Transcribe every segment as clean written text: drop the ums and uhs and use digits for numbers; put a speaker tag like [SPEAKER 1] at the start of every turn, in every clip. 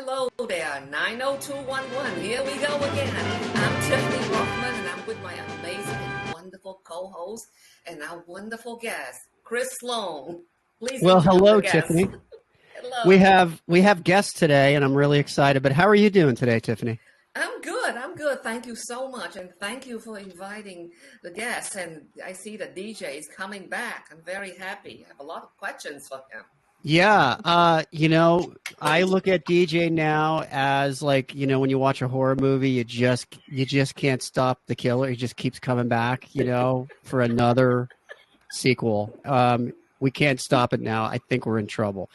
[SPEAKER 1] hello there, 90211. Here we go again. I'm Tiffany Rothman, and I'm with my amazing and wonderful co-host and our wonderful guest, Chris Slone. Please
[SPEAKER 2] Well,
[SPEAKER 1] introduce
[SPEAKER 2] hello,
[SPEAKER 1] the guest.
[SPEAKER 2] Tiffany.
[SPEAKER 1] Hello.
[SPEAKER 2] We have guests today, and I'm really excited. But how are you doing today, Tiffany?
[SPEAKER 1] I'm good. I'm good. Thank you so much, and thank you for inviting the guests. And I see that DJ is coming back. I'm very happy. I have a lot of questions for him.
[SPEAKER 2] Yeah, I look at DJ now as like, when you watch a horror movie, you just can't stop the killer. He just keeps coming back, for another sequel. We can't stop it now. I think we're in trouble.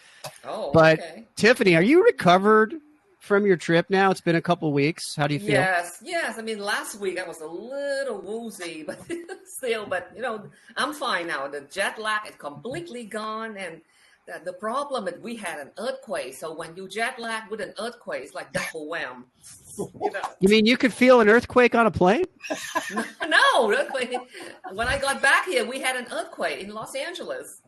[SPEAKER 1] Oh,
[SPEAKER 2] But
[SPEAKER 1] okay.
[SPEAKER 2] Tiffany, are you recovered from your trip now? It's been a couple weeks. How do you feel?
[SPEAKER 1] Yes. I mean, last week I was a little woozy, but still, I'm fine now. The jet lag is completely gone, and the problem is we had an earthquake. So when you jet lag with an earthquake, it's like double whammy.
[SPEAKER 2] You mean you could feel an earthquake on a plane?
[SPEAKER 1] No, earthquake. When I got back here, we had an earthquake in Los Angeles.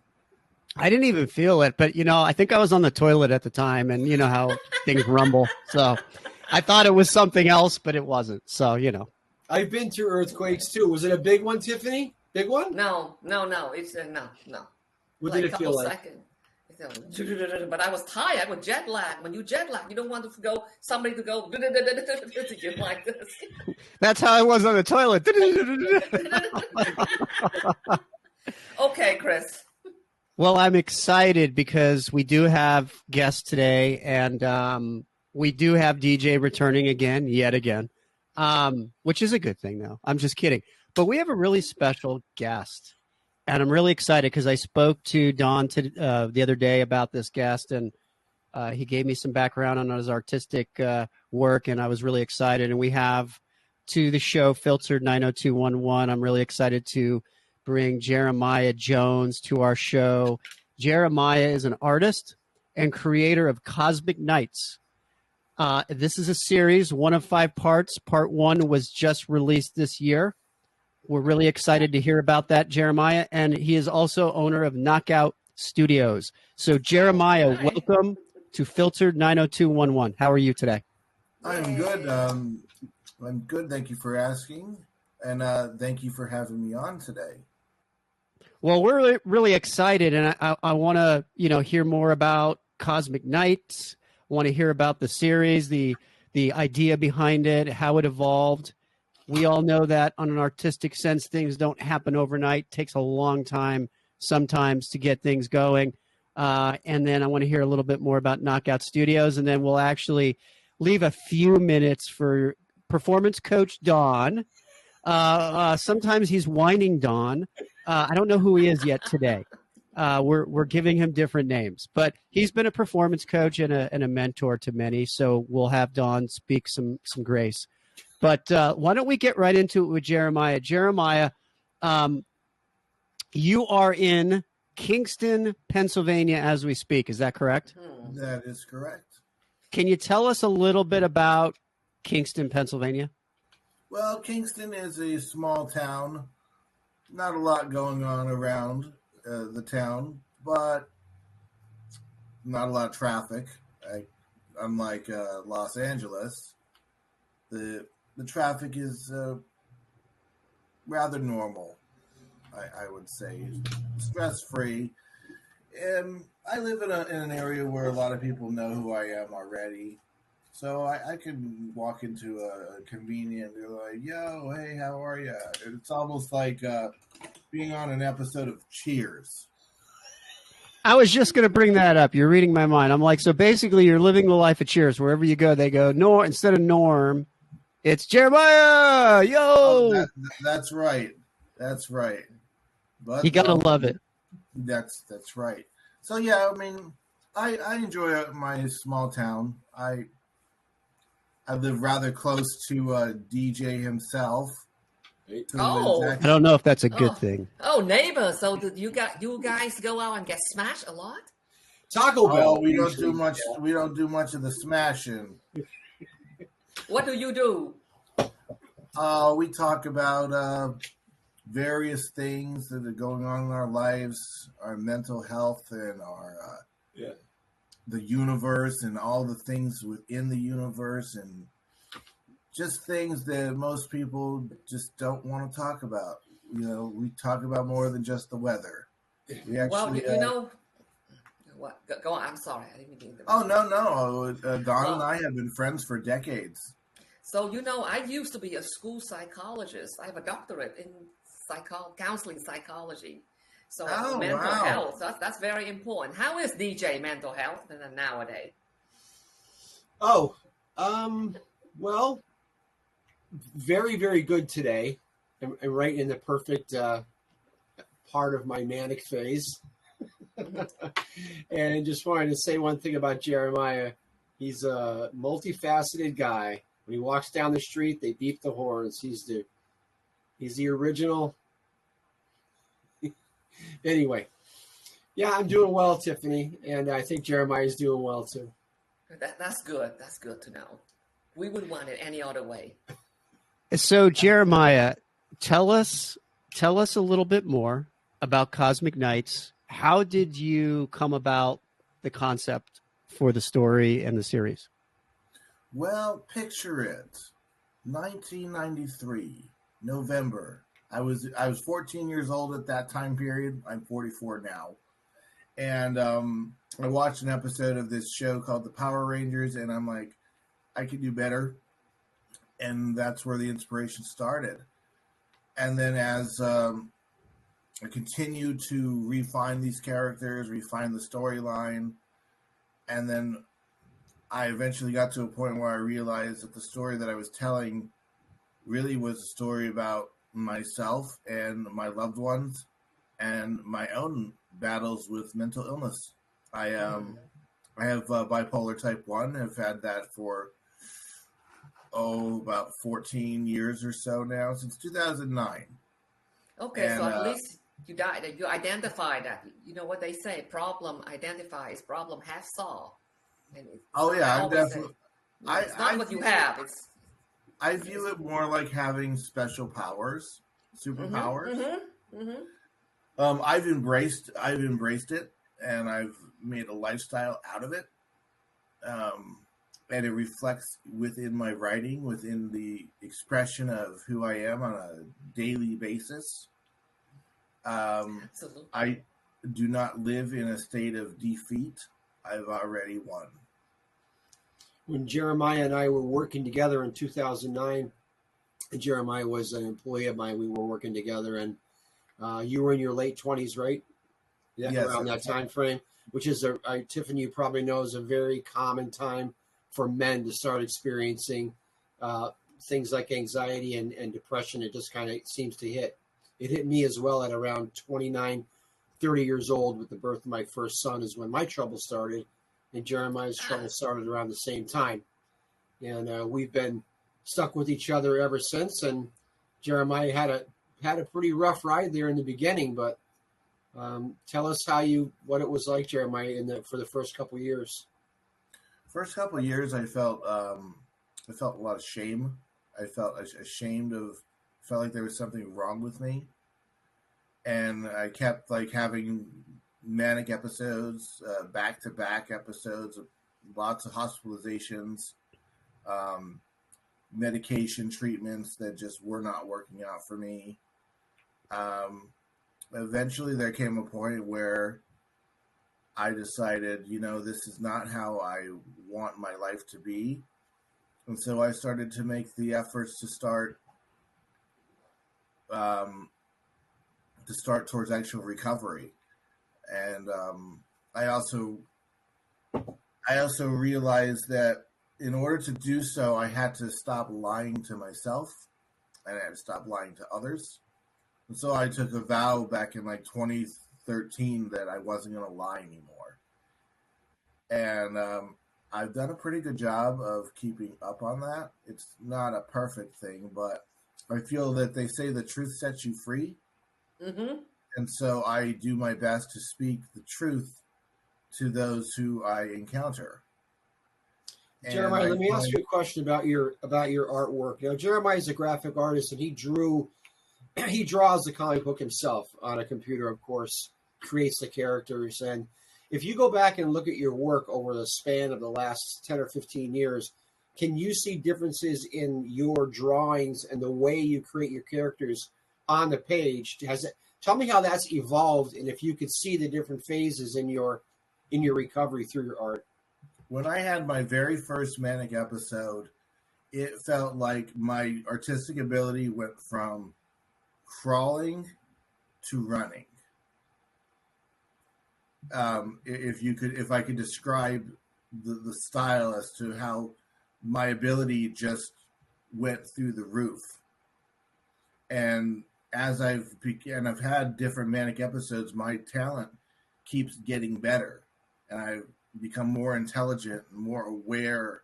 [SPEAKER 2] I didn't even feel it, but I think I was on the toilet at the time, and you know how things rumble. So I thought it was something else, but it wasn't. So
[SPEAKER 3] I've been through earthquakes too. Was it a big one, Tiffany? Big one?
[SPEAKER 1] No. It's no.
[SPEAKER 3] What
[SPEAKER 1] Like
[SPEAKER 3] did it feel like?
[SPEAKER 1] Seconds. But I was tired. I was jet lag. When you jet lag, you don't want to go somebody to go like this.
[SPEAKER 2] That's how I was on the toilet.
[SPEAKER 1] Okay, Chris.
[SPEAKER 2] Well, I'm excited because we do have guests today, and we do have DJ returning yet again, which is a good thing, though. I'm just kidding. But we have a really special guest, and I'm really excited because I spoke to Don the other day about this guest, and he gave me some background on his artistic work, and I was really excited. And we have to the show Filtered90211. I'm really excited to bring Jeremiah Jones to our show. Jeremiah is an artist and creator of Cosmic Nights. This is a series, 1 of 5 parts. Part 1 was just released this year. We're really excited to hear about that, Jeremiah. And he is also owner of Knockout Studios. So, Jeremiah, welcome to Filtered 90211. How are you today?
[SPEAKER 4] I'm good. I'm good. Thank you for asking. And thank you for having me on today.
[SPEAKER 2] Well, we're really excited, and I want to, hear more about Cosmic Nights. I want to hear about the series, the idea behind it, how it evolved. We all know that on an artistic sense, things don't happen overnight. It takes a long time sometimes to get things going. And then I want to hear a little bit more about Knockout Studios, and then we'll actually leave a few minutes for performance coach Don. Sometimes he's whining Don. I don't know who he is yet today. We're giving him different names, but he's been a performance coach and a mentor to many. So we'll have Don speak some grace. But why don't we get right into it with Jeremiah? Jeremiah, you are in Kingston, Pennsylvania as we speak. Is that correct?
[SPEAKER 4] That is correct.
[SPEAKER 2] Can you tell us a little bit about Kingston, Pennsylvania?
[SPEAKER 4] Well, Kingston is a small town. Not a lot going on around the town, but not a lot of traffic. Unlike Los Angeles, the traffic is rather normal, I would say, stress-free. I live in an area where a lot of people know who I am already. So I can walk into a convenience and be like, yo, hey, how are you? It's almost like being on an episode of Cheers.
[SPEAKER 2] I was just going to bring that up. You're reading my mind. I'm like, so basically you're living the life of Cheers. Wherever you go, they go, no, instead of Norm, it's Jeremiah. Yo.
[SPEAKER 4] Oh, that's right. That's right. But
[SPEAKER 2] you got to love it.
[SPEAKER 4] That's right. So, yeah, I mean, I enjoy my small town. I live rather close to DJ himself.
[SPEAKER 2] I don't know if that's a good thing.
[SPEAKER 1] Oh, neighbor. So you guys go out and get smashed a lot?
[SPEAKER 3] Taco Bell.
[SPEAKER 4] We don't do much. Yeah. We don't do much of the smashing.
[SPEAKER 1] What do you do?
[SPEAKER 4] We talk about various things that are going on in our lives, our mental health, and our the universe and all the things within the universe, and just things that most people just don't want to talk about. We talk about more than just the weather. We
[SPEAKER 1] Well,
[SPEAKER 4] actually.
[SPEAKER 1] What? Go on. I'm sorry. I didn't mean to.
[SPEAKER 4] Oh, no. Don and
[SPEAKER 1] Well,
[SPEAKER 4] I have been friends for decades.
[SPEAKER 1] so, I used to be a school psychologist. I have a doctorate in counseling psychology. So
[SPEAKER 4] Oh,
[SPEAKER 1] mental
[SPEAKER 4] wow.
[SPEAKER 1] health, that's very important. How is DJ mental health nowadays?
[SPEAKER 3] Oh, well, very, very good today. I'm right in the perfect part of my manic phase. And just wanted to say one thing about Jeremiah. He's a multifaceted guy. When he walks down the street, they beep the horns. He's the original. Anyway, yeah, I'm doing well, Tiffany, and I think Jeremiah's doing well too.
[SPEAKER 1] That's good. That's good to know. We wouldn't want it any other way.
[SPEAKER 2] So, Jeremiah, tell us a little bit more about Cosmic Nights. How did you come about the concept for the story and the series?
[SPEAKER 4] Well, picture it. 1993, November. I was 14 years old at that time period. I'm 44 now. And I watched an episode of this show called The Power Rangers, and I'm like, I could do better. And that's where the inspiration started. And then as I continued to refine these characters, refine the storyline, and then I eventually got to a point where I realized that the story that I was telling really was a story about myself and my loved ones and my own battles with mental illness. I have bipolar type 1. I've had that for about 14 years or so now, since 2009.
[SPEAKER 1] Okay,
[SPEAKER 4] And,
[SPEAKER 1] so at least you identified that. You know what they say, problem identifies, problem half solved. And
[SPEAKER 4] I'm definitely.
[SPEAKER 1] It's not what you have.
[SPEAKER 4] I view it more like having special powers, superpowers. I've embraced it, and I've made a lifestyle out of it. And it reflects within my writing, within the expression of who I am on a daily basis.
[SPEAKER 1] Absolutely.
[SPEAKER 4] I do not live in a state of defeat. I've already won.
[SPEAKER 3] When Jeremiah and I were working together in 2009, and Jeremiah was an employee of mine, we were working together, and you were in your late 20s, right? Yeah,
[SPEAKER 4] yes,
[SPEAKER 3] around that time frame, which is, Tiffany, you probably know, is a very common time for men to start experiencing things like anxiety and depression. It just kind of seems to hit. It hit me as well at around 29, 30 years old with the birth of my first son is when my trouble started. And Jeremiah's trouble started around the same time. And we've been stuck with each other ever since. And Jeremiah had a pretty rough ride there in the beginning, but tell us what it was like, Jeremiah, for the first couple of years.
[SPEAKER 4] First couple of years, I felt a lot of shame. I felt ashamed felt like there was something wrong with me, and I kept having manic episodes, back-to-back episodes, lots of hospitalizations, medication treatments that just were not working out for me. Eventually, there came a point where I decided, this is not how I want my life to be. And so I started to make the efforts to start towards actual recovery. And I also realized that in order to do so, I had to stop lying to myself, and I had to stop lying to others. And so I took a vow back in 2013 that I wasn't going to lie anymore. And I've done a pretty good job of keeping up on that. It's not a perfect thing, but I feel that they say the truth sets you free.
[SPEAKER 1] Mm-hmm.
[SPEAKER 4] And so I do my best to speak the truth to those who I encounter.
[SPEAKER 3] Jeremiah, let me ask you a question about your artwork. Jeremiah is a graphic artist, and he draws the comic book himself on a computer, of course, creates the characters, and If you go back and look at your work over the span of the last 10 or 15 years, can you see differences in your drawings and the way you create your characters on the page? Tell me how that's evolved, and if you could see the different phases in your recovery through your art.
[SPEAKER 4] When I had my very first manic episode, it felt like my artistic ability went from crawling to running. If I could describe the style as to how my ability just went through the roof. And as I've had different manic episodes, my talent keeps getting better, and I've become more intelligent, more aware,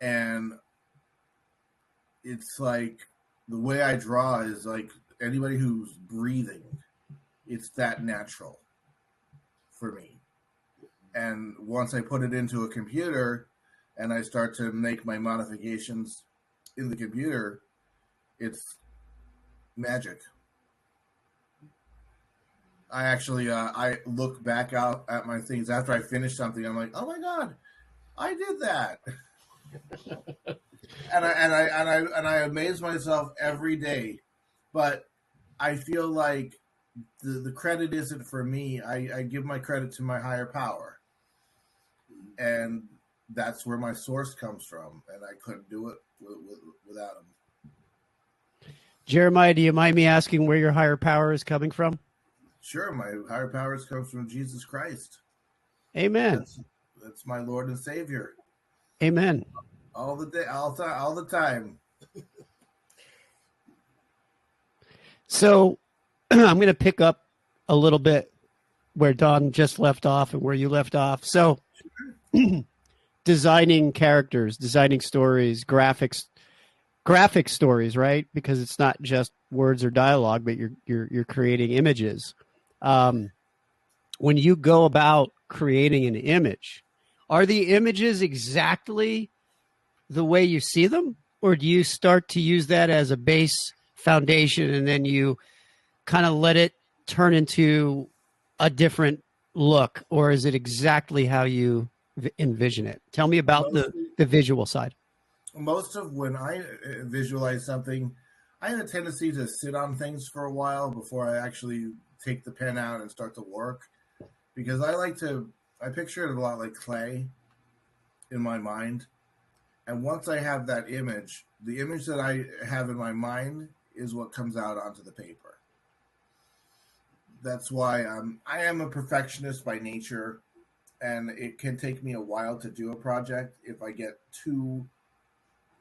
[SPEAKER 4] and it's like the way I draw is like anybody who's breathing. It's that natural for me. And once I put it into a computer and I start to make my modifications in the computer, it's magic. I actually I look back out at my things after I finish something. I'm like, oh my God, I did that. and I amaze myself every day. But I feel like the credit isn't for me. I give my credit to my higher power. And that's where my source comes from. And I couldn't do it without him.
[SPEAKER 2] Jeremiah, do you mind me asking where your higher power is coming from?
[SPEAKER 4] Sure, my higher powers comes from Jesus Christ.
[SPEAKER 2] Amen.
[SPEAKER 4] That's my Lord and Savior.
[SPEAKER 2] Amen.
[SPEAKER 4] All the day, all the time.
[SPEAKER 2] So I'm going to pick up a little bit where Don just left off and where you left off. So designing characters, designing stories, graphic stories, right? Because it's not just words or dialogue, but you're creating images. When you go about creating an image, are the images exactly the way you see them? Or do you start to use that as a base foundation and then you kind of let it turn into a different look? Or is it exactly how you envision it? Tell me about the visual side.
[SPEAKER 4] Most of when I visualize something, I have a tendency to sit on things for a while before I actually take the pen out and start to work, because I picture it a lot like clay in my mind. And once I have that image, the image that I have in my mind is what comes out onto the paper. That's why I am a perfectionist by nature, and it can take me a while to do a project if I get too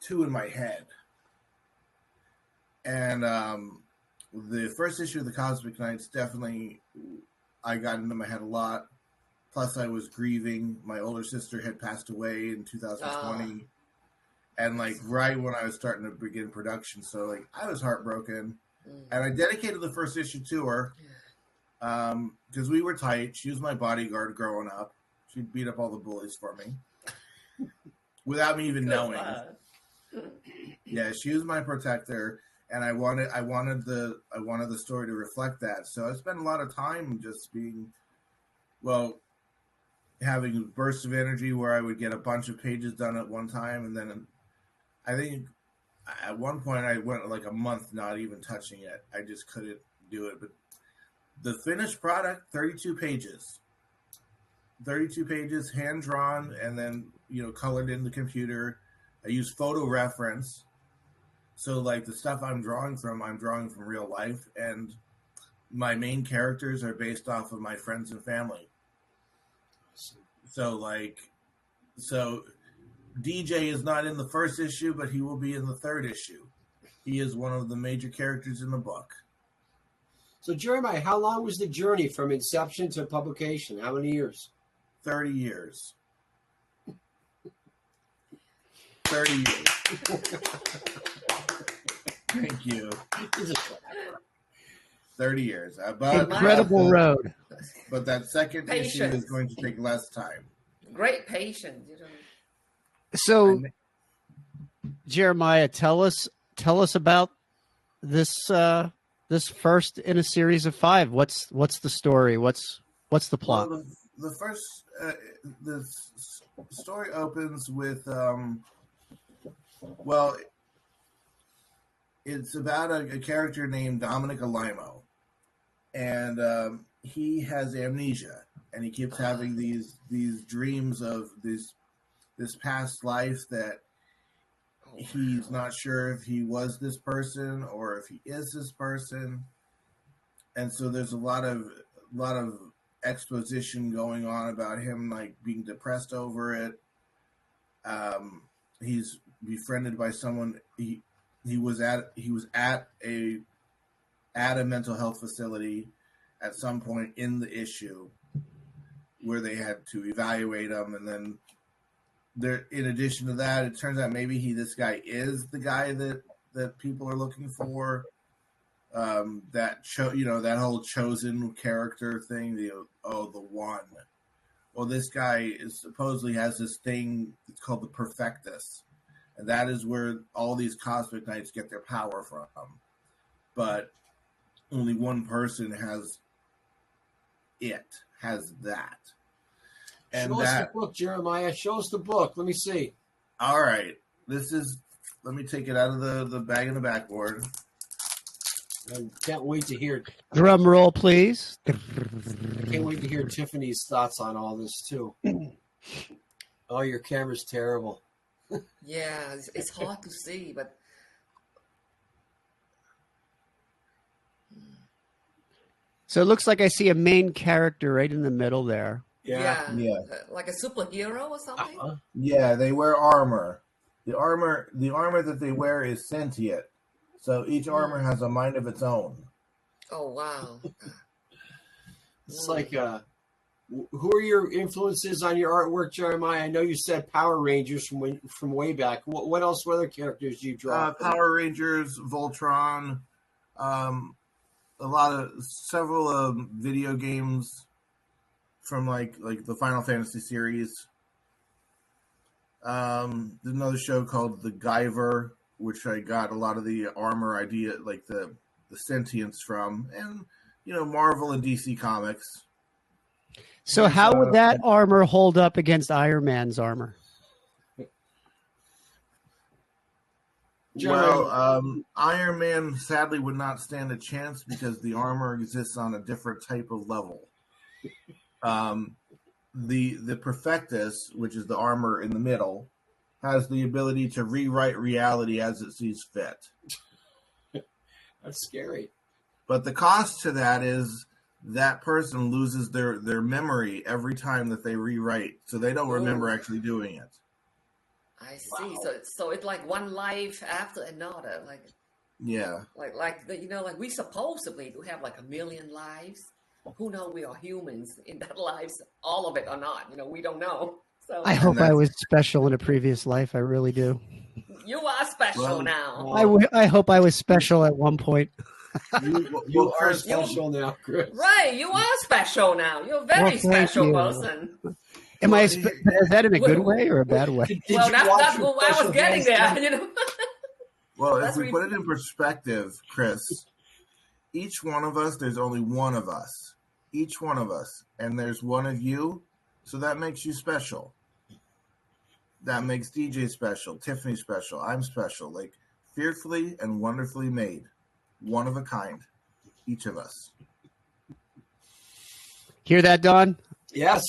[SPEAKER 4] in my head. And the first issue of the Cosmic Knights, definitely I got into my head a lot. Plus I was grieving. My older sister had passed away in 2020. And like right when I was starting to begin production. So like I was heartbroken. And I dedicated the first issue to her because we were tight. She was my bodyguard growing up. She'd beat up all the bullies for me without me even knowing. Yeah, she was my protector, and I wanted the story to reflect that. So I spent a lot of time just having bursts of energy where I would get a bunch of pages done at one time, and then I think at one point I went like a month not even touching it. I just couldn't do it. But the finished product, 32 pages, hand drawn, and then colored in the computer. I use photo reference. So like the stuff I'm drawing from real life, and my main characters are based off of my friends and family. So DJ is not in the first issue, but he will be in the third issue. He is one of the major characters in the book.
[SPEAKER 3] So Jeremiah, how long was the journey from inception to publication? How many years?
[SPEAKER 4] 30 years. 30 years. Thank you. 30 years.
[SPEAKER 2] Incredible road.
[SPEAKER 4] But that second issue is going to take less time.
[SPEAKER 1] Great patience.
[SPEAKER 2] So, Jeremiah, tell us about this this first in a series of 5. What's the story? What's the plot?
[SPEAKER 4] Well, the first the story opens with well, it's about a character named Dominic Alimo, and he has amnesia, and he keeps having these dreams of this past life that he's not sure if he was this person or if he is this person, and so there's a lot of exposition going on about him like being depressed over it. He's befriended by someone. He was at a mental health facility at some point in the issue where they had to evaluate him, and then there. In addition to that, it turns out maybe this guy is the guy that people are looking for. That whole chosen character thing. The one. Well, this guy supposedly has this thing. It's called the Perfectus, and that is where all these cosmic knights get their power from. But only one person has that. And
[SPEAKER 3] show us the book, Jeremiah. Show us the book. Let me see.
[SPEAKER 4] All right. Let me take it out of the bag in the backboard.
[SPEAKER 3] I can't wait to hear.
[SPEAKER 2] Drum roll, please.
[SPEAKER 3] Can't wait to hear Tiffany's thoughts on all this too. Oh, your camera's terrible.
[SPEAKER 1] Yeah, it's hard to see, but
[SPEAKER 2] So it looks like I see a main character right in the middle there.
[SPEAKER 4] Yeah.
[SPEAKER 1] Like a superhero or something.
[SPEAKER 4] Yeah, they wear armor. The armor that they wear is sentient. So each armor has a mind of its own.
[SPEAKER 1] Oh wow!
[SPEAKER 3] It's like, who are your influences on your artwork, Jeremiah? I know you said Power Rangers from way back. What else? What other characters do you draw?
[SPEAKER 4] Power Rangers, Voltron, several video games from like the Final Fantasy series. There's another show called The Guyver, which I got a lot of the armor idea, like the sentience from, and Marvel and DC Comics.
[SPEAKER 2] So how would that armor hold up against Iron Man's armor?
[SPEAKER 4] Well, Iron Man sadly would not stand a chance because the armor exists on a different type of level. The Perfectus, which is the armor in the middle, has the ability to rewrite reality as it sees fit.
[SPEAKER 3] That's scary.
[SPEAKER 4] But the cost to that is that person loses their memory every time that they rewrite, so they don't remember actually doing it.
[SPEAKER 1] I see. Wow. So it's like one life after another, like we supposedly do have like 1 million lives. Who knows? We are humans in that lives, all of it or not. We don't know. So
[SPEAKER 2] I hope I was special in a previous life. I really do.
[SPEAKER 1] You are special now.
[SPEAKER 2] I hope I was special at one point.
[SPEAKER 3] You are special now, Chris.
[SPEAKER 1] Right, you are special now. You're a very special person.
[SPEAKER 2] Am I? Is that in a good way or a bad way?
[SPEAKER 1] Well, that's what I was getting there.
[SPEAKER 4] Well, if we put it in perspective, Chris, each one of us, there's only one of us. Each one of us, and there's one of you. So that makes you special. That makes DJ special, Tiffany special, I'm special. Like fearfully and wonderfully made. One of a kind. Each of us.
[SPEAKER 2] Hear that, Don?
[SPEAKER 3] Yes.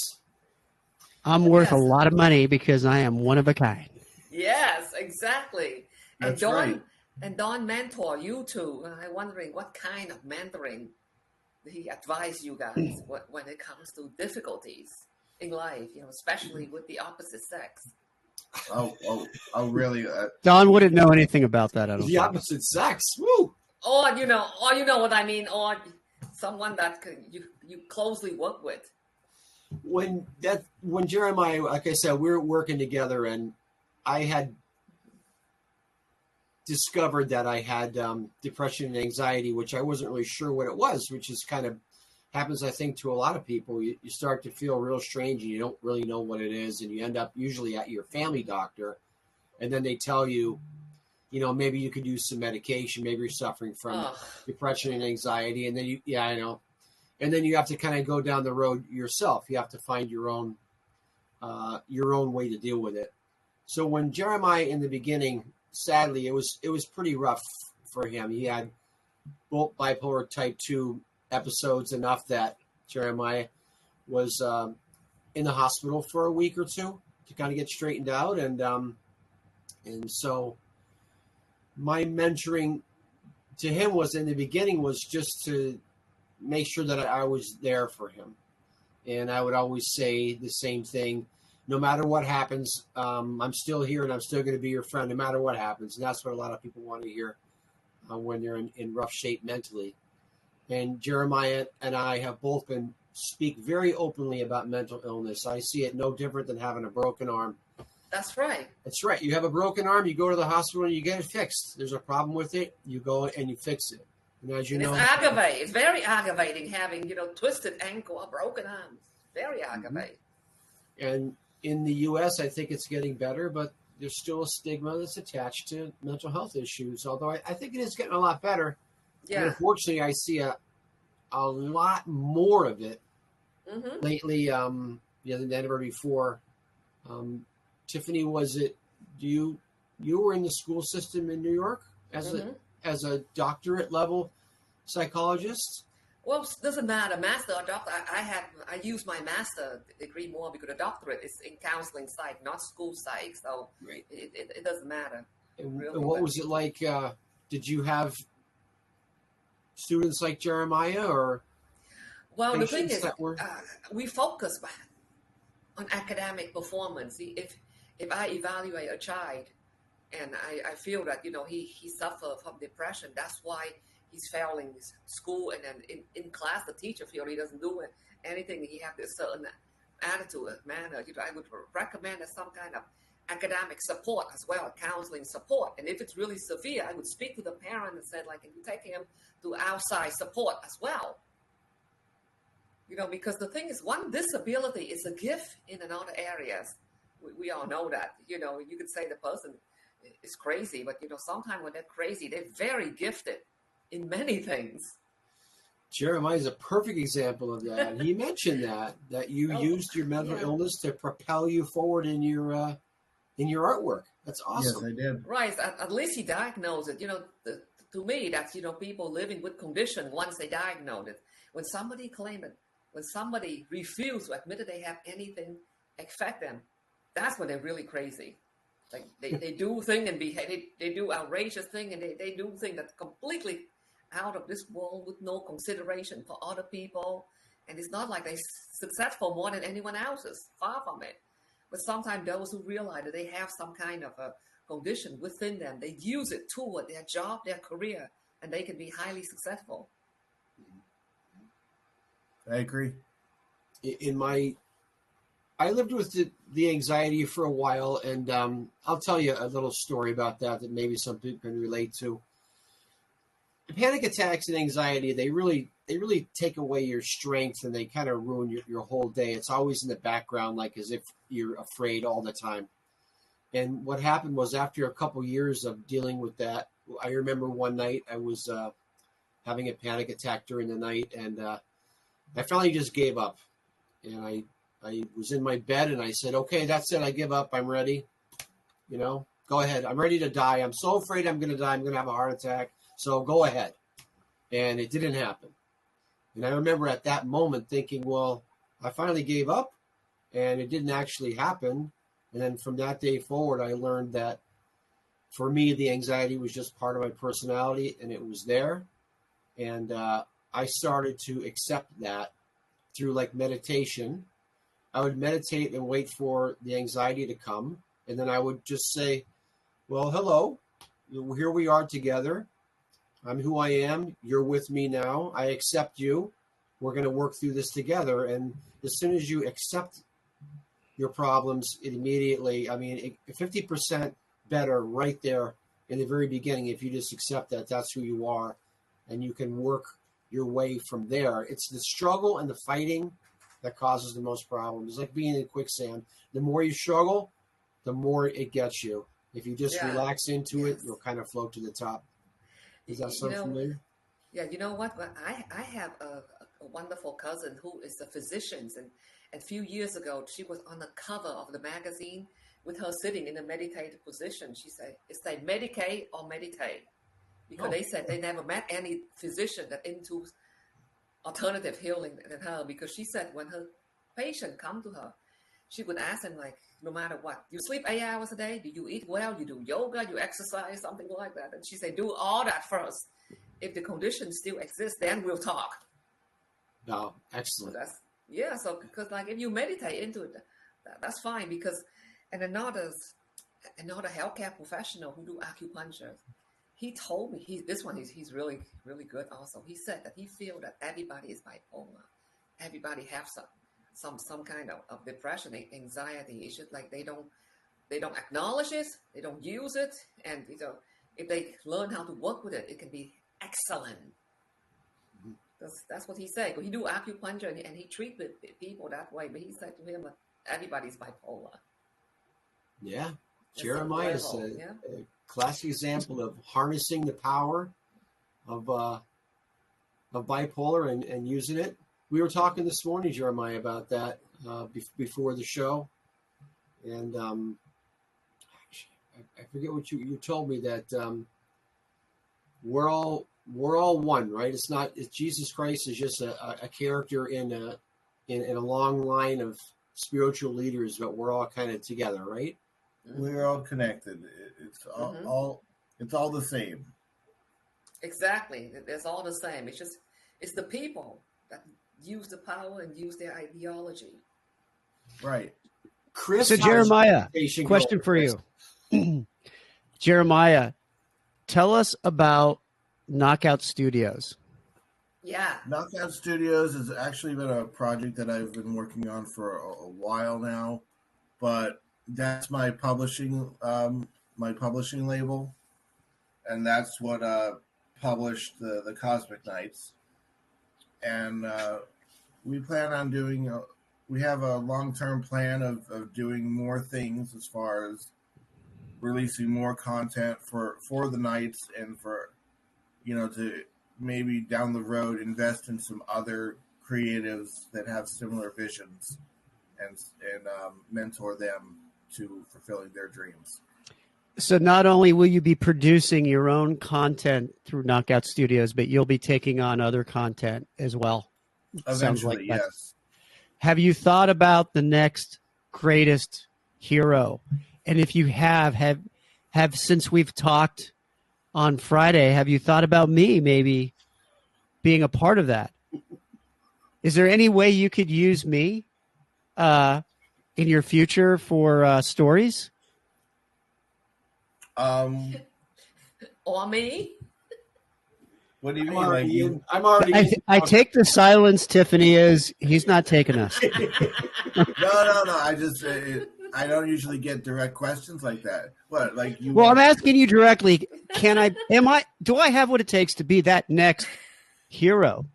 [SPEAKER 2] I'm worth a lot of money because I am one of a kind.
[SPEAKER 1] Yes, exactly.
[SPEAKER 4] That's right.
[SPEAKER 1] And Don mentor you too. I'm wondering what kind of mentoring he advise you guys when it comes to difficulties in life, especially with the opposite sex.
[SPEAKER 4] Oh, really?
[SPEAKER 2] Don wouldn't know anything about that. I don't
[SPEAKER 3] the opposite sex. Woo!
[SPEAKER 1] Or you know what I mean, or someone that you closely work with.
[SPEAKER 3] When Jeremiah, like I said, we were working together, and I had discovered that I had depression and anxiety, which I wasn't really sure what it was, which is kind of happens, I think, to a lot of people. You start to feel real strange and you don't really know what it is. And you end up usually at your family doctor. And then they tell you, maybe you could use some medication. Maybe you're suffering from depression and anxiety. And then I know. And then you have to kind of go down the road yourself. You have to find your own way to deal with it. So when Jeremiah in the beginning, sadly, it was pretty rough for him. He had both bipolar type 2 episodes, enough that Jeremiah was in the hospital for a week or two to kind of get straightened out. And so my mentoring to him was in the beginning was just to make sure that I was there for him. And I would always say the same thing. No matter what happens, I'm still here and I'm still going to be your friend no matter what happens. And that's what a lot of people want to hear when they're in rough shape mentally. And Jeremiah and I have both speak very openly about mental illness. I see it no different than having a broken arm.
[SPEAKER 1] That's right.
[SPEAKER 3] That's right. You have a broken arm, you go to the hospital and you get it fixed. There's a problem with it, you go and you fix it. And as you know,
[SPEAKER 1] it's aggravating. It's very aggravating having, twisted ankle or broken arms. Very aggravating.
[SPEAKER 3] And in the U.S., I think it's getting better, but there's still a stigma that's attached to mental health issues. Although I think it is getting a lot better.
[SPEAKER 1] Yeah.
[SPEAKER 3] And unfortunately, I see a lot more of it lately. Than ever before. Tiffany, was it? You were in the school system in New York as a doctorate level psychologist?
[SPEAKER 1] Well, it doesn't matter, master or doctor. I use my master degree more because the doctorate is in counseling psych, not school psych. So
[SPEAKER 3] right.
[SPEAKER 1] It doesn't matter.
[SPEAKER 3] And what was it like? Did you have students like Jeremiah or?
[SPEAKER 1] Well, the thing is, we focus on academic performance. If I evaluate a child and I feel that, he suffered from depression, that's why he's failing school, and then in class, the teacher feels he doesn't do anything. He has a certain attitude, manner. I would recommend some kind of academic support as well, counseling support. And if it's really severe, I would speak to the parent and say, can you take him to outside support as well? Because the thing is, one disability is a gift in other areas. We all know that. You could say the person is crazy, but sometimes when they're crazy, they're very gifted in many things.
[SPEAKER 3] Jeremiah is a perfect example of that. He mentioned that you used your mental illness to propel you forward in your artwork. That's awesome.
[SPEAKER 4] Yes, I did.
[SPEAKER 1] Right. At least he diagnosed it. To me, that's, people living with condition once they diagnose it. When somebody claim it, when somebody refuses to admit that they have anything affect them, that's when they're really crazy. Like they do things and behave, they do outrageous things, and they do things that's completely out of this world with no consideration for other people. And it's not like they're successful more than anyone else's, far from it. But sometimes those who realize that they have some kind of a condition within them, they use it toward their job, their career, and they can be highly successful.
[SPEAKER 4] I agree.
[SPEAKER 3] I lived with the anxiety for a while, and I'll tell you a little story about that maybe some people can relate to. Panic attacks and anxiety, they really take away your strength, and they kind of ruin your whole day. It's always in the background, like as if you're afraid all the time. And what happened was, after a couple years of dealing with that, I remember one night I was having a panic attack during the night, and I finally just gave up. And I was in my bed, and I said, okay, that's it. I give up. I'm ready. Go ahead. I'm ready to die. I'm so afraid I'm going to die. I'm going to have a heart attack. So go ahead. And it didn't happen. And I remember at that moment thinking, well, I finally gave up, and it didn't actually happen. And then from that day forward, I learned that for me, the anxiety was just part of my personality, and it was there. And I started to accept that through meditation. I would meditate and wait for the anxiety to come. And then I would just say, well, hello, here we are together. I'm who I am. You're with me now. I accept you. We're going to work through this together. And as soon as you accept your problems, it immediately, 50% better right there in the very beginning. If you just accept that that's who you are, and you can work your way from there. It's the struggle and the fighting that causes the most problems. It's like being in quicksand. The more you struggle, the more it gets you. If you just relax into it, you'll kind of float to the top. Does that sound familiar?
[SPEAKER 1] Yeah, you know what? I have a a wonderful cousin who is a physician, and a few years ago she was on the cover of the magazine with her sitting in a meditative position. She said, "It's like medicate or meditate," because they said they never met any physician that into alternative healing than her. Because she said when her patient come to her, she would ask them like, no matter what, you sleep 8 hours a day, do you eat well, you do yoga, you exercise, something like that. And she said, do all that first. If the condition still exists, then we'll talk.
[SPEAKER 3] No, excellent.
[SPEAKER 1] So so because like if you meditate into it, that's fine. Because and another healthcare professional who do acupuncture, he told me he's really really good. Also, he said that he feel that everybody is bipolar, everybody have some kind of depression, anxiety. It's just like they don't acknowledge it, they don't use it, and if they learn how to work with it, it can be excellent. That's what he said. He do acupuncture and he treat people that way. But he said to him, everybody's bipolar.
[SPEAKER 3] Yeah, Jeremiah is a classic example of harnessing the power of bipolar and using it. We were talking this morning, Jeremiah, about that before the show, and I forget what you told me that we're all one, right? It's Jesus Christ is just a character in a long line of spiritual leaders, but we're all kind of together, right?
[SPEAKER 4] We're all connected. It's all it's all the same.
[SPEAKER 1] Exactly, it's all the same. It's the people that use the power and use their ideology.
[SPEAKER 4] Right.
[SPEAKER 3] Chris,
[SPEAKER 2] so Jeremiah, question for you. Jeremiah, tell us about Knockout Studios.
[SPEAKER 1] Yeah.
[SPEAKER 4] Knockout Studios has actually been a project that I've been working on for a while now, but that's my publishing label, and that's what published the Cosmic Knights. And we plan on doing. We have a long-term plan of doing more things as far as releasing more content for the Knights, and for to maybe down the road invest in some other creatives that have similar visions and mentor them to fulfilling their dreams.
[SPEAKER 2] So not only will you be producing your own content through Knockout Studios, but you'll be taking on other content as well.
[SPEAKER 4] Eventually, yes.
[SPEAKER 2] Have you thought about the next greatest hero? And if you have since we've talked on Friday, have you thought about me maybe being a part of that? Is there any way you could use me in your future for stories?
[SPEAKER 1] Or me?
[SPEAKER 4] What do you mean?
[SPEAKER 3] I'm already.
[SPEAKER 2] I take the silence, Tiffany, as he's not taking us.
[SPEAKER 4] No. I don't usually get direct questions like that. What, like you?
[SPEAKER 2] Well, I'm asking you directly. Do I have what it takes to be that next hero?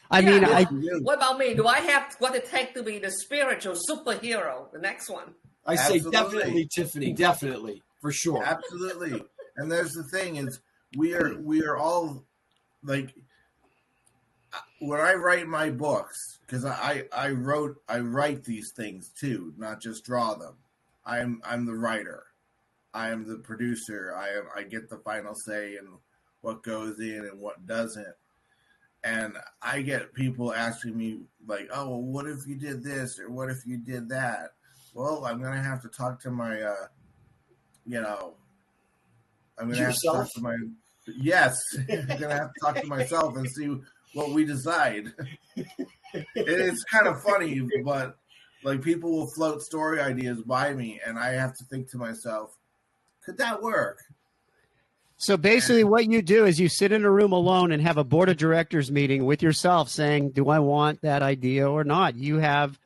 [SPEAKER 1] What about me? Do I have what it takes to be the spiritual superhero? The next one.
[SPEAKER 3] I say definitely, Tiffany, definitely, for sure.
[SPEAKER 4] Absolutely. And there's the thing is, we are all like, when I write my books, because I write these things too, not just draw them. I'm the writer. I am the producer. I get the final say in what goes in and what doesn't. And I get people asking me like, "Oh, well, what if you did this or what if you did that?" Well, I'm gonna have to talk to my, I'm gonna have to talk to my. Yes, I'm gonna have to talk to myself and see what we decide. It's kind of funny, but like people will float story ideas by me, and I have to think to myself, could that work?
[SPEAKER 2] So basically what you do is you sit in a room alone and have a board of directors meeting with yourself saying, do I want that idea or not? You have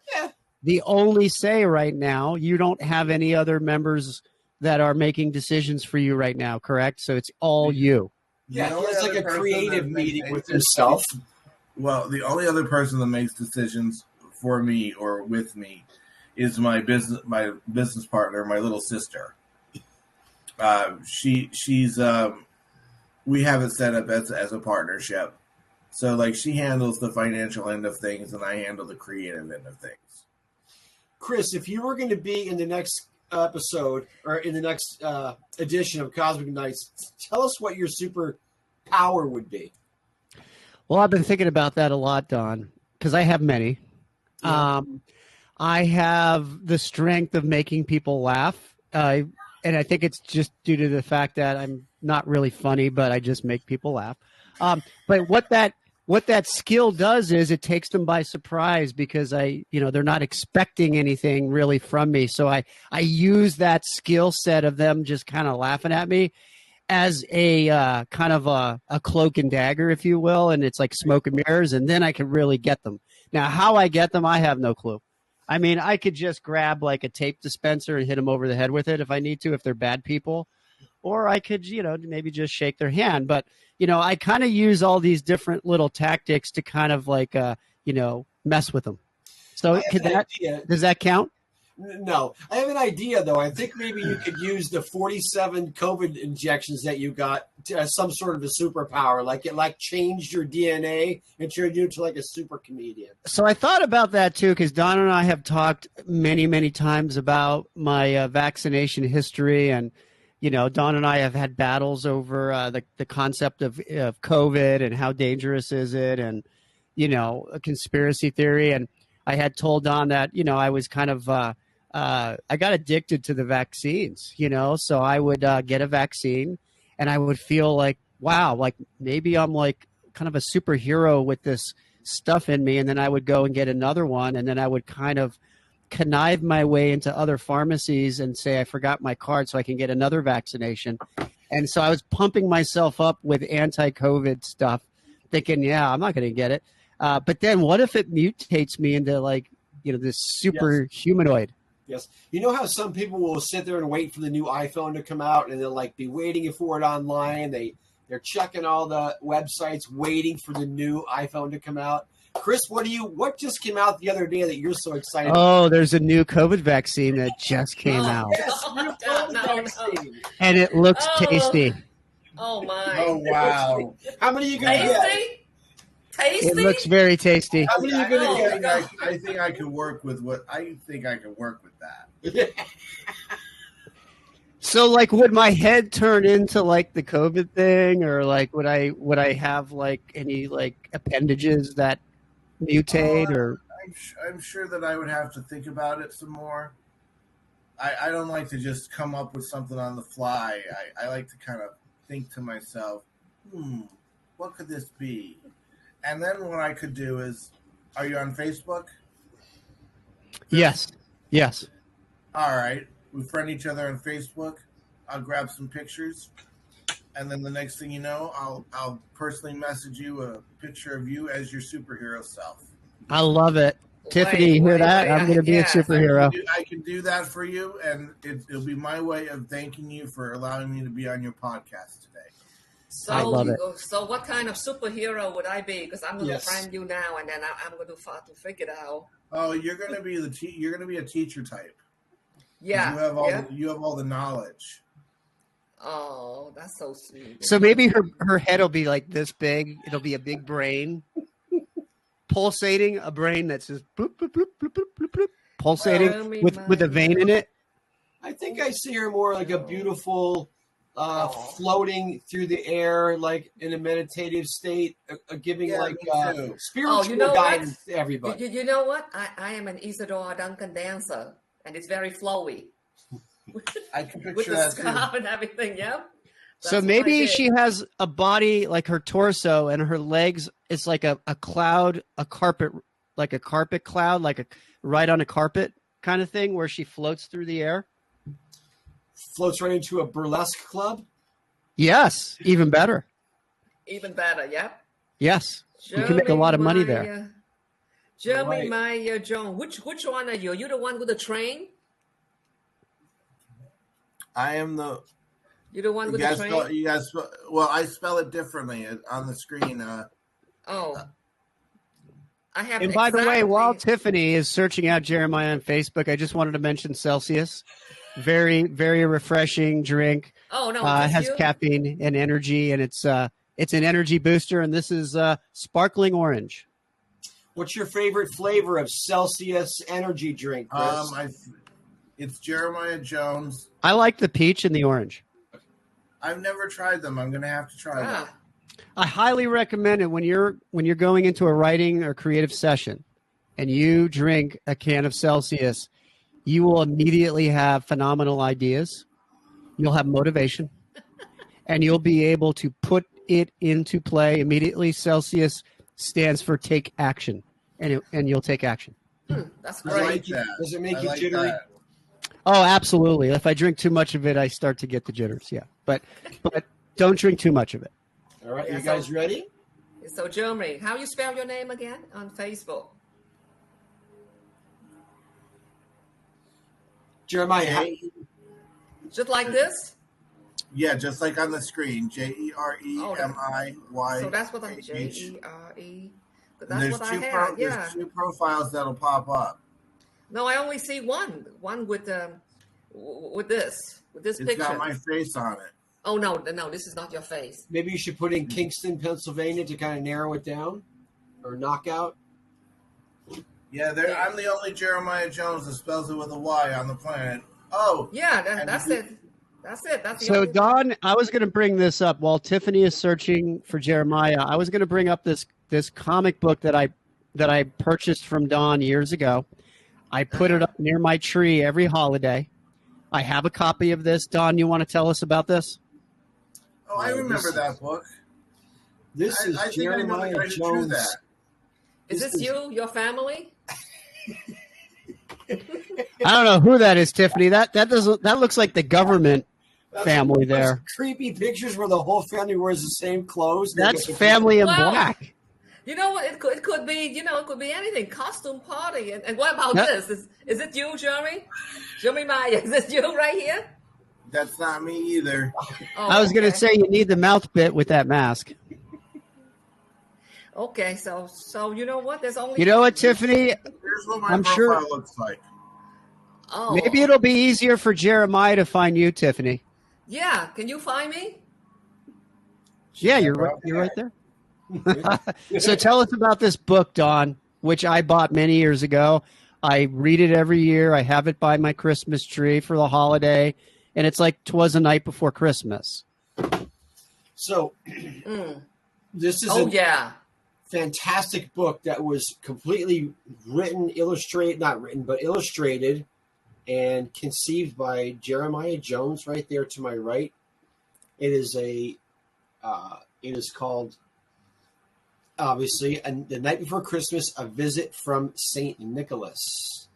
[SPEAKER 2] the only say right now. You don't have any other members that are making decisions for you right now, correct? So it's all you.
[SPEAKER 3] Yeah, it's like a creative meeting with himself.
[SPEAKER 4] Well, the only other person that makes decisions for me or with me is my business partner, my little sister. She's we have it set up as a partnership. So, like, she handles the financial end of things, and I handle the creative end of things.
[SPEAKER 3] Chris, if you were going to be in the next episode or in the next edition of Cosmic Nights, tell us what your super power would be.
[SPEAKER 2] Well, I've been thinking about that a lot, Don, because I have many.
[SPEAKER 3] Yeah.
[SPEAKER 2] I have the strength of making people laugh. And I think it's just due to the fact that I'm not really funny, but I just make people laugh. But what that skill does is it takes them by surprise because they're not expecting anything really from me. So I use that skill set of them just kind of laughing at me as a kind of a cloak and dagger, if you will. And it's like smoke and mirrors. And then I can really get them. Now, how I get them, I have no clue. I mean, I could just grab like a tape dispenser and hit them over the head with it if I need to, if they're bad people. Or I could, maybe just shake their hand. But, I kind of use all these different little tactics to kind of like, mess with them. So does that count?
[SPEAKER 3] No. I have an idea, though. I think maybe you could use the 47 COVID injections that you got as some sort of a superpower. Like it changed your DNA and turned you into like a super comedian.
[SPEAKER 2] So I thought about that, too, because Don and I have talked many, many times about my vaccination history. And, Don and I have had battles over the concept of COVID and how dangerous is it and, a conspiracy theory. And I had told Don that, I was kind of I got addicted to the vaccines, so I would get a vaccine and I would feel like, wow, like maybe I'm like kind of a superhero with this stuff in me. And then I would go and get another one. And then I would kind of connive my way into other pharmacies and say, I forgot my card so I can get another vaccination. And so I was pumping myself up with anti-COVID stuff thinking, yeah, I'm not going to get it. But then what if it mutates me into like, this super humanoid?
[SPEAKER 3] Yes. You know how some people will sit there and wait for the new iPhone to come out and they'll like be waiting for it online. They're checking all the websites, waiting for the new iPhone to come out. Chris, what just came out the other day that you're so excited about?
[SPEAKER 2] Oh, there's a new COVID vaccine that just came out.
[SPEAKER 3] Yes, new COVID vaccine.
[SPEAKER 2] And it looks tasty.
[SPEAKER 1] Oh, my.
[SPEAKER 4] Oh, wow.
[SPEAKER 3] How many are you going to get?
[SPEAKER 1] Tasty?
[SPEAKER 2] It looks very tasty.
[SPEAKER 3] How many are you going to get?
[SPEAKER 4] I think I could work with that.
[SPEAKER 2] So, like, would my head turn into like the COVID thing, or like would I have like any like appendages that mutate? Or
[SPEAKER 4] I'm sure that I would have to think about it some more. I don't like to just come up with something on the fly. I like to kind of think to myself, what could this be? And then what I could do is, are you on Facebook?
[SPEAKER 2] Yes.
[SPEAKER 4] All right. We friend each other on Facebook. I'll grab some pictures. And then the next thing you know, I'll personally message you a picture of you as your superhero self.
[SPEAKER 2] I love it. Tiffany, you hear that? I'm going to be a superhero.
[SPEAKER 4] I can do that for you, and it'll be my way of thanking you for allowing me to be on your podcast today.
[SPEAKER 1] So,
[SPEAKER 2] I love it.
[SPEAKER 1] So what kind of superhero would I be? Because I'm going to
[SPEAKER 3] Yes.
[SPEAKER 1] friend you now, and then I'm going to try to figure it out.
[SPEAKER 4] Oh, you're going to be you're going to be a teacher type.
[SPEAKER 1] Yeah.
[SPEAKER 4] You have all the knowledge.
[SPEAKER 1] Oh, that's so sweet.
[SPEAKER 2] So maybe her head will be like this big. It'll be a big brain, pulsating, a brain that's just bloop, bloop, bloop, bloop, bloop, bloop, bloop, pulsating with a vein in it.
[SPEAKER 3] I think I see her more like a beautiful floating through the air, like in a meditative state, giving spiritual guidance to everybody.
[SPEAKER 1] You know what? I am an Isadora Duncan dancer, and it's very flowy.
[SPEAKER 4] I can picture
[SPEAKER 1] With the
[SPEAKER 4] that
[SPEAKER 1] scarf
[SPEAKER 4] too.
[SPEAKER 1] and everything, yeah.
[SPEAKER 2] So maybe she has a body like her torso, and her legs is like a cloud, a carpet, like a carpet cloud, like a right on a carpet kind of thing, where she floats through the air.
[SPEAKER 3] Floats right into a burlesque club.
[SPEAKER 2] Yes, even better.
[SPEAKER 1] Even better, yeah.
[SPEAKER 2] Yes, you can make a lot of money there.
[SPEAKER 1] Jeremy, my John, which one are you? Are you the one with the train?
[SPEAKER 4] I am the.
[SPEAKER 1] You're the one with the train?
[SPEAKER 4] Well, I spell it differently on the screen.
[SPEAKER 1] I have.
[SPEAKER 2] And by the way, while Tiffany is searching out Jeremiah on Facebook, I just wanted to mention Celsius. Very, very refreshing drink.
[SPEAKER 1] Oh no!
[SPEAKER 2] Has caffeine and energy, and it's It's an energy booster, and this is sparkling orange.
[SPEAKER 3] What's your favorite flavor of Celsius energy drink, Chris?
[SPEAKER 4] It's Jeremiah Jones.
[SPEAKER 2] I like the peach and the orange.
[SPEAKER 4] I've never tried them. I'm going to have to try them.
[SPEAKER 2] I highly recommend it when you're going into a writing or creative session and you drink a can of Celsius. You will immediately have phenomenal ideas. You'll have motivation, and you'll be able to put it into play immediately. Celsius stands for take action, and you'll take action.
[SPEAKER 1] That's great.
[SPEAKER 3] Does it make you jittery?
[SPEAKER 4] That.
[SPEAKER 2] Oh, absolutely. If I drink too much of it, I start to get the jitters. Yeah, but don't drink too much of it.
[SPEAKER 3] All right, you guys ready?
[SPEAKER 1] So, Jeremy, how you spell your name again on Facebook?
[SPEAKER 3] Jeremiah.
[SPEAKER 1] Just like this?
[SPEAKER 4] Yeah, just like on the screen. Jeremiy.
[SPEAKER 1] So that's what I'm Jere. That's
[SPEAKER 4] there's
[SPEAKER 1] what I have.
[SPEAKER 4] There's two profiles that'll pop up.
[SPEAKER 1] No, I only see one with this
[SPEAKER 4] It's
[SPEAKER 1] picture.
[SPEAKER 4] got my face on it.
[SPEAKER 1] Oh no, this is not your face.
[SPEAKER 3] Maybe you should put in Kingston, Pennsylvania to kind of narrow it down, or knockout.
[SPEAKER 4] Yeah, I'm the only Jeremiah Jones that spells it with a Y on the planet. Oh,
[SPEAKER 1] yeah, that's it. That's it. That's the
[SPEAKER 2] So,
[SPEAKER 1] only...
[SPEAKER 2] Don, I was going to bring this up while Tiffany is searching for Jeremiah. I was going to bring up this comic book that I purchased from Don years ago. I put it up near my tree every holiday. I have a copy of this. Don, you want to tell us about this?
[SPEAKER 4] Oh, I remember that book.
[SPEAKER 3] This is Jeremiah Jones.
[SPEAKER 1] Is this you, your family?
[SPEAKER 2] I don't know who that is, Tiffany. That looks like the government family there.
[SPEAKER 3] Creepy pictures where the whole family wears the same clothes.
[SPEAKER 2] That's family in black.
[SPEAKER 1] You know what? It could be. It could be anything. Costume party. And what about this? Is it you, Jeremy? Jeremiah, is this you right here?
[SPEAKER 4] That's not me either.
[SPEAKER 1] Oh,
[SPEAKER 2] I was going to say you need the mouth bit with that mask.
[SPEAKER 1] Okay, so you know what? There's only.
[SPEAKER 2] You know what, Tiffany?
[SPEAKER 4] Here's what my profile looks like.
[SPEAKER 1] Oh,
[SPEAKER 2] maybe it'll be easier for Jeremiah to find you, Tiffany.
[SPEAKER 1] Yeah, can you find me?
[SPEAKER 2] Yeah, you're right there. So tell us about this book, Don, which I bought many years ago. I read it every year. I have it by my Christmas tree for the holiday, and it's like 'Twas a Night Before Christmas.
[SPEAKER 3] So this is fantastic book that was completely illustrated and conceived by Jeremiah Jones right there to my right. It is called, obviously, The Night Before Christmas, A Visit from St. Nicholas.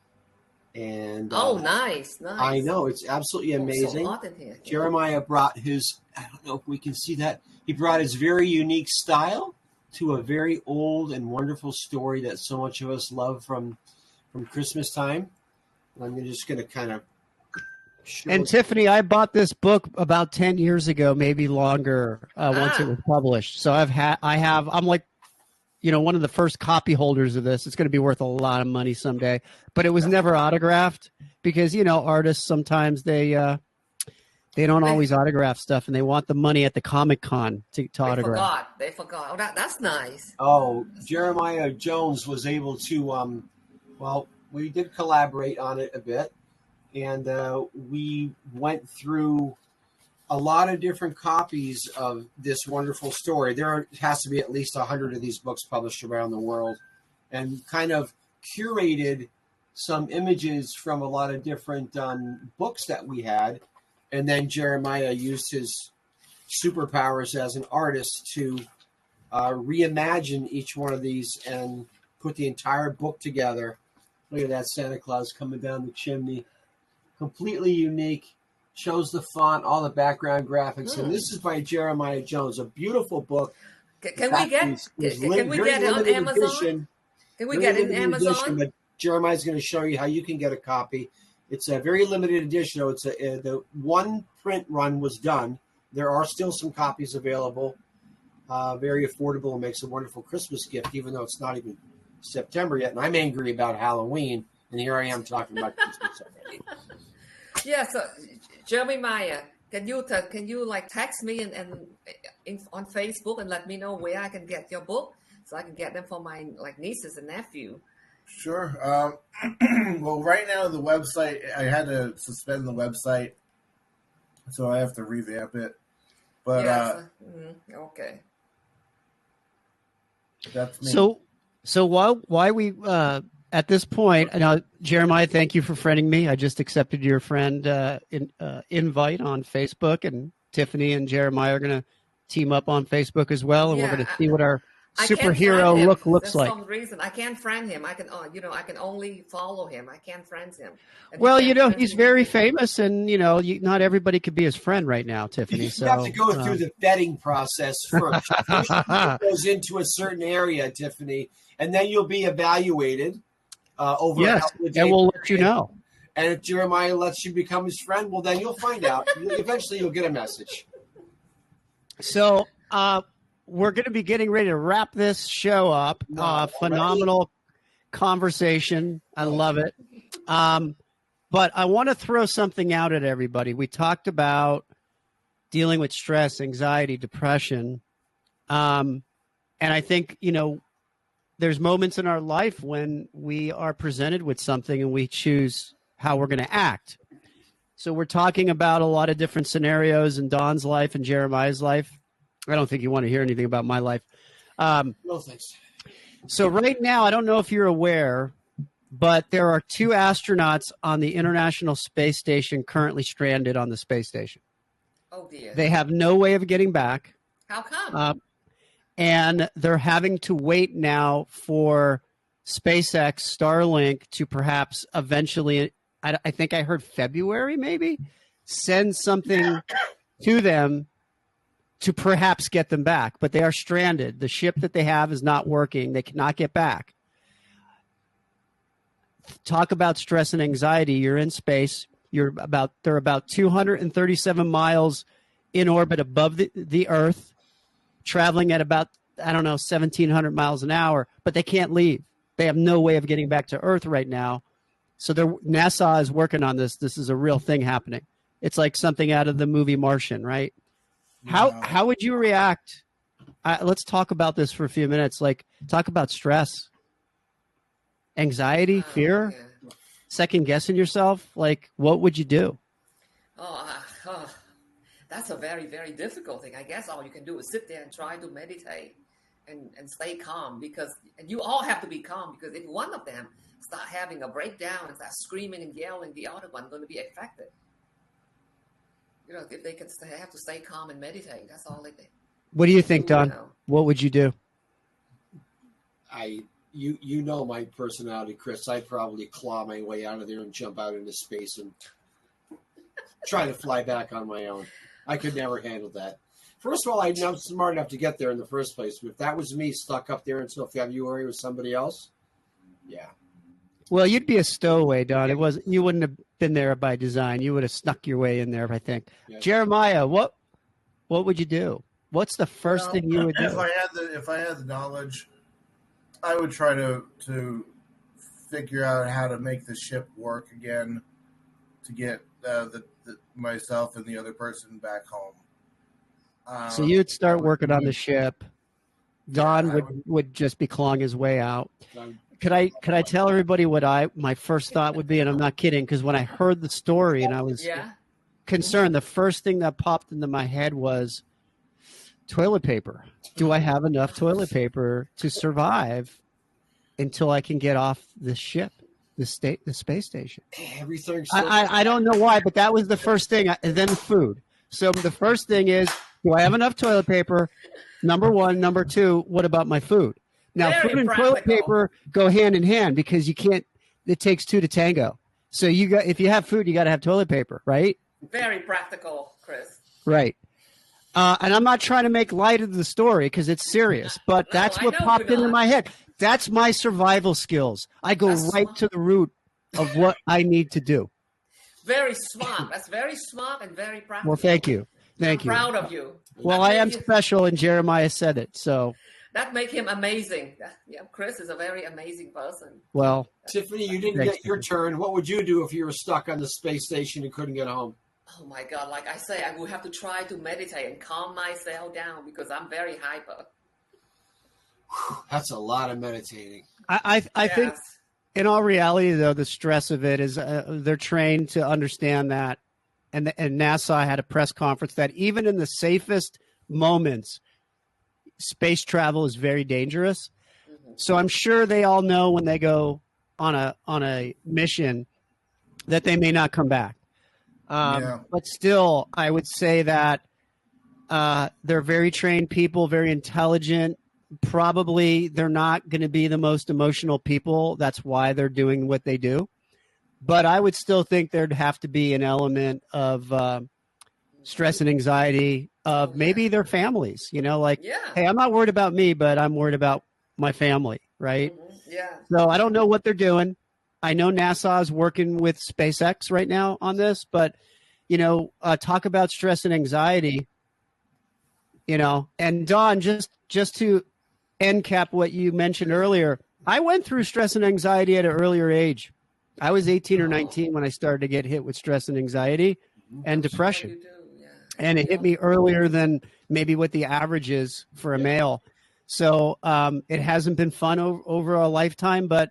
[SPEAKER 3] And
[SPEAKER 1] nice.
[SPEAKER 3] I know, it's absolutely amazing.
[SPEAKER 1] So in here.
[SPEAKER 3] Jeremiah brought his, I don't know if we can see that, he brought his very unique style to a very old and wonderful story that so much of us love from Christmas time. I'm just going to kind of show
[SPEAKER 2] And Tiffany, I bought this book about 10 years ago, maybe longer, once it was published. So I'm like, one of the first copy holders of this. It's going to be worth a lot of money someday, but it was never autographed because, artists sometimes they don't always autograph stuff, and they want the money at the Comic-Con to autograph.
[SPEAKER 1] They forgot. Oh, that's nice.
[SPEAKER 3] Oh, Jeremiah Jones was able to, we did collaborate on it a bit, and we went through a lot of different copies of this wonderful story. There has to be at least 100 of these books published around the world, and kind of curated some images from a lot of different books that we had. And then Jeremiah used his superpowers as an artist to reimagine each one of these and put the entire book together. Look at that Santa Claus coming down the chimney. Completely unique. Shows the font, all the background graphics. And this is by Jeremiah Jones. A beautiful book.
[SPEAKER 1] Can we get it on Amazon? Can we get it on Amazon?
[SPEAKER 3] But Jeremiah's going to show you how you can get a copy. It's a very limited edition. It's the one print run was done. There are still some copies available. Very affordable and makes a wonderful Christmas gift, even though it's not even September yet. And I'm angry about Halloween, and here I am talking about Christmas already.
[SPEAKER 1] Yeah, so Jeremiah, can you like text me on Facebook and let me know where I can get your book so I can get them for my like nieces and nephew.
[SPEAKER 4] Sure. Well, right now the website, I had to suspend the website, so I have to revamp it. But
[SPEAKER 1] okay.
[SPEAKER 4] That's me.
[SPEAKER 2] So why we at this point now, Jeremiah, thank you for friending me. I just accepted your friend invite on Facebook, and Tiffany and Jeremiah are going to team up on Facebook as well, and we're going to see what our superhero look looks like.
[SPEAKER 1] For some reason, I can't friend him. I can, I can only follow him. I can't friend him.
[SPEAKER 2] Well, he's very famous, and not everybody could be his friend right now, Tiffany.
[SPEAKER 3] You have to go through the vetting process first. First, it goes into a certain area, Tiffany, and then you'll be evaluated over.
[SPEAKER 2] Yes, and we'll let you know.
[SPEAKER 3] And if Jeremiah lets you become his friend, well, then you'll find out. Eventually, you'll get a message.
[SPEAKER 2] So, we're going to be getting ready to wrap this show up. Phenomenal conversation. I love it. But I want to throw something out at everybody. We talked about dealing with stress, anxiety, depression. And I think, there's moments in our life when we are presented with something and we choose how we're going to act. So we're talking about a lot of different scenarios in Don's life and Jeremiah's life. I don't think you want to hear anything about my life.
[SPEAKER 3] No, thanks.
[SPEAKER 2] So right now, I don't know if you're aware, but there are 2 astronauts on the International Space Station currently stranded on the space station.
[SPEAKER 1] Oh, dear.
[SPEAKER 2] They have no way of getting back.
[SPEAKER 1] How come?
[SPEAKER 2] And they're having to wait now for SpaceX Starlink to perhaps eventually, I think I heard February maybe, send something to them to perhaps get them back, but they are stranded. The ship that they have is not working. They cannot get back. Talk about stress and anxiety. You're in space. They're about 237 miles in orbit above the Earth, traveling at about, 1,700 miles an hour, but they can't leave. They have no way of getting back to Earth right now. So NASA is working on this. This is a real thing happening. It's like something out of the movie Martian, right? How would you react? Let's talk about this for a few minutes. Like, talk about stress, anxiety, fear, second guessing yourself. Like, what would you do?
[SPEAKER 1] That's a very, very difficult thing. I guess all you can do is sit there and try to meditate and stay calm, and you all have to be calm, because if one of them start having a breakdown and start screaming and yelling, the other one going to be affected. If they have to stay calm and meditate, that's all they do.
[SPEAKER 2] What do you think, Don? What would you do?
[SPEAKER 3] You know my personality, Chris. I'd probably claw my way out of there and jump out into space and try to fly back on my own. I could never handle that. First of all, I'm not smart enough to get there in the first place. If that was me stuck up there until February with somebody else, yeah.
[SPEAKER 2] Well, you'd be a stowaway, Don. You wouldn't have been there by design. You would have snuck your way in there, I think. Yeah. Jeremiah, what would you do? What's the first thing you would do?
[SPEAKER 4] If I had the knowledge, I would try to figure out how to make the ship work again to get myself and the other person back home.
[SPEAKER 2] So you'd start working on the ship. Don would just be clawing his way out. Could I tell everybody what my first thought would be? And I'm not kidding, because when I heard the story and I was concerned, the first thing that popped into my head was toilet paper. Do I have enough toilet paper to survive until I can get off the ship, the space station?
[SPEAKER 3] Everything.
[SPEAKER 2] I don't know why, but that was the first thing. And then food. So the first thing is, do I have enough toilet paper? Number one. Number two, what about my food? Now, food and toilet paper go hand in hand, because you can't. It takes 2 to tango. So if you have food, you got to have toilet paper, right?
[SPEAKER 1] Very practical, Chris.
[SPEAKER 2] Right. And I'm not trying to make light of the story, because it's serious, but that's what popped into my head. That's my survival skills. I go right to the root of what I need to do.
[SPEAKER 1] Very smart. That's very smart and very practical.
[SPEAKER 2] Well, thank you. Thank you.
[SPEAKER 1] I'm proud of you.
[SPEAKER 2] Well, I am special, and Jeremiah said it, so.
[SPEAKER 1] That make him amazing. Yeah, Chris is a very amazing person.
[SPEAKER 2] Well,
[SPEAKER 3] Tiffany, you didn't get your turn. What would you do if you were stuck on the space station and couldn't get home?
[SPEAKER 1] Oh my God! Like I say, I will have to try to meditate and calm myself down because I'm very hyper.
[SPEAKER 3] That's a lot of meditating.
[SPEAKER 2] I think
[SPEAKER 1] Yes.
[SPEAKER 2] in all reality, though, the stress of it is they're trained to understand that. And NASA had a press conference that even in the safest moments, space travel is very dangerous.
[SPEAKER 1] Mhm.
[SPEAKER 2] So I'm sure they all know when they go on a mission that they may not come back.
[SPEAKER 4] Yeah.
[SPEAKER 2] But still, I would say that they're very trained people, very intelligent. Probably they're not going to be the most emotional people. That's why they're doing what they do. But I would still think there'd have to be an element of stress and anxiety of maybe their families, like,
[SPEAKER 1] Yeah.
[SPEAKER 2] hey, I'm not worried about me, but I'm worried about my family, right?
[SPEAKER 1] Yeah.
[SPEAKER 2] So I don't know what they're doing. I know NASA is working with SpaceX right now on this, but, talk about stress and anxiety, and Dawn, just to end cap what you mentioned earlier, I went through stress and anxiety at an earlier age. I was 18 or 19 when I started to get hit with stress and anxiety and depression.
[SPEAKER 1] Sure you do. Yeah.
[SPEAKER 2] And it hit me earlier than maybe what the average is for a male. So it hasn't been fun over a lifetime, but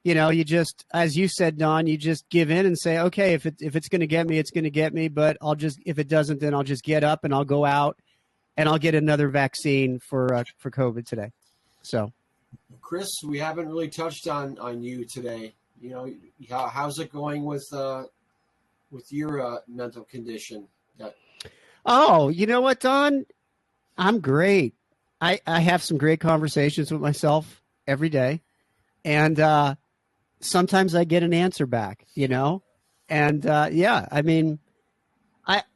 [SPEAKER 2] you just, as you said, Don, you just give in and say, okay, if it's going to get me, it's going to get me. But if it doesn't, then I'll just get up and I'll go out and I'll get another vaccine for COVID today. So,
[SPEAKER 3] Chris, we haven't really touched on you today. How's it going with your mental condition?
[SPEAKER 2] oh, you know what, Don? I'm great. I have some great conversations with myself every day. And sometimes I get an answer back, And I mean,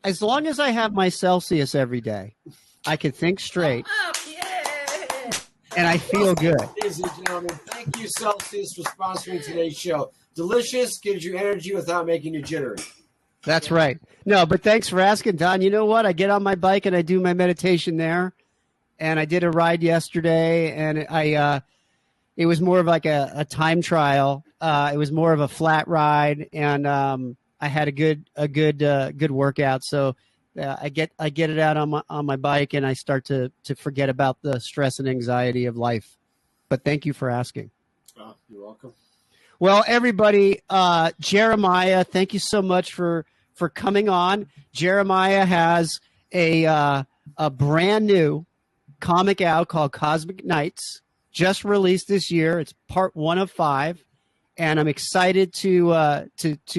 [SPEAKER 2] as long as I have my Celsius every day, I can think straight. And I feel good.
[SPEAKER 3] Ladies and gentlemen, thank you, Celsius, for sponsoring today's show. Delicious, gives you energy without making you jittery.
[SPEAKER 2] That's right. No, but thanks for asking, Don. You know what? I get on my bike and I do my meditation there. And I did a ride yesterday, and it was more of like a time trial. It was more of a flat ride, and I had a good workout. So I get it out on my bike, and I start to forget about the stress and anxiety of life. But thank you for asking.
[SPEAKER 3] Oh, you're welcome.
[SPEAKER 2] Well, everybody, Jeremiah, thank you so much for coming on. Jeremiah has a brand new comic out called Cosmic Nights, just released this year. It's part 1 of 5, and I'm excited to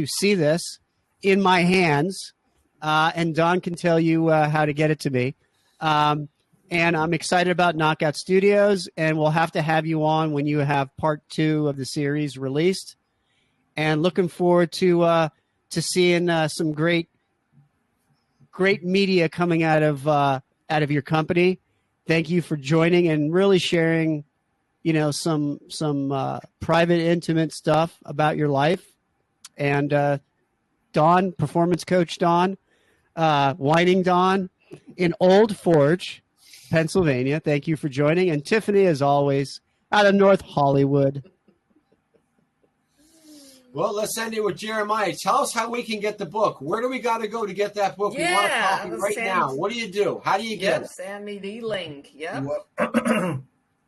[SPEAKER 2] see this in my hands. And Don can tell you how to get it to me. And I'm excited about Knockout Studios, and we'll have to have you on when you have part 2 of the series released. And looking forward to seeing some great media coming out of your company. Thank you for joining and really sharing, some private, intimate stuff about your life. And Dawn, performance coach Dawn, Whining Dawn in Old Forge, Pennsylvania. Thank you for joining. And Tiffany, as always, out of North Hollywood.
[SPEAKER 3] Well, let's end it with Jeremiah. Tell us how we can get the book. Where do we got to go to get that book?
[SPEAKER 1] Yeah,
[SPEAKER 3] we want a copy right now. What do you do? How do you get it?
[SPEAKER 1] Send me the link. Yep.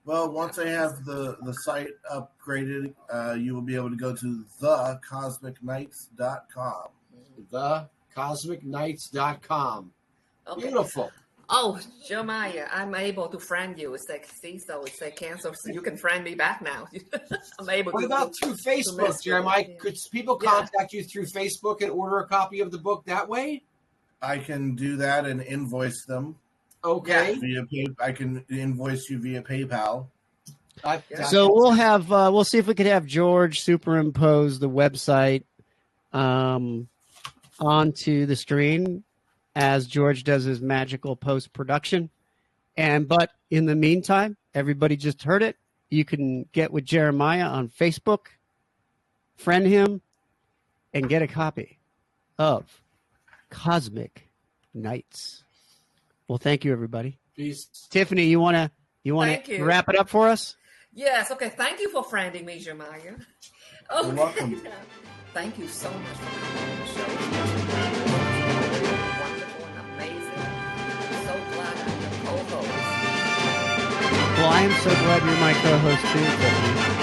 [SPEAKER 4] Well, once I have the site upgraded, you will be able to go to thecosmicnights.com.
[SPEAKER 3] Thecosmicnights.com.
[SPEAKER 1] Okay.
[SPEAKER 3] Beautiful.
[SPEAKER 1] Oh, Jeremiah, I'm able to friend you. It's like, see, so it's like cancel. So you can friend me back now. I'm able
[SPEAKER 3] What
[SPEAKER 1] to.
[SPEAKER 3] about through Facebook, Jeremiah? Could people contact you through Facebook and order a copy of the book that way?
[SPEAKER 4] I can do that and invoice them.
[SPEAKER 3] Okay.
[SPEAKER 4] I can invoice you via PayPal.
[SPEAKER 2] So we'll see if we could have George superimpose the website onto the screen as George does his magical post-production. But in the meantime, everybody just heard it. You can get with Jeremiah on Facebook, friend him, and get a copy of Cosmic Nights. Well, thank you, everybody.
[SPEAKER 3] Peace.
[SPEAKER 2] Tiffany, you want to wrap it up for us?
[SPEAKER 1] Yes. Okay. Thank you for friending me, Jeremiah. Okay.
[SPEAKER 4] You're welcome.
[SPEAKER 1] Thank you so much for coming on the show.
[SPEAKER 2] I am so glad you're my co-host too, Tiffany.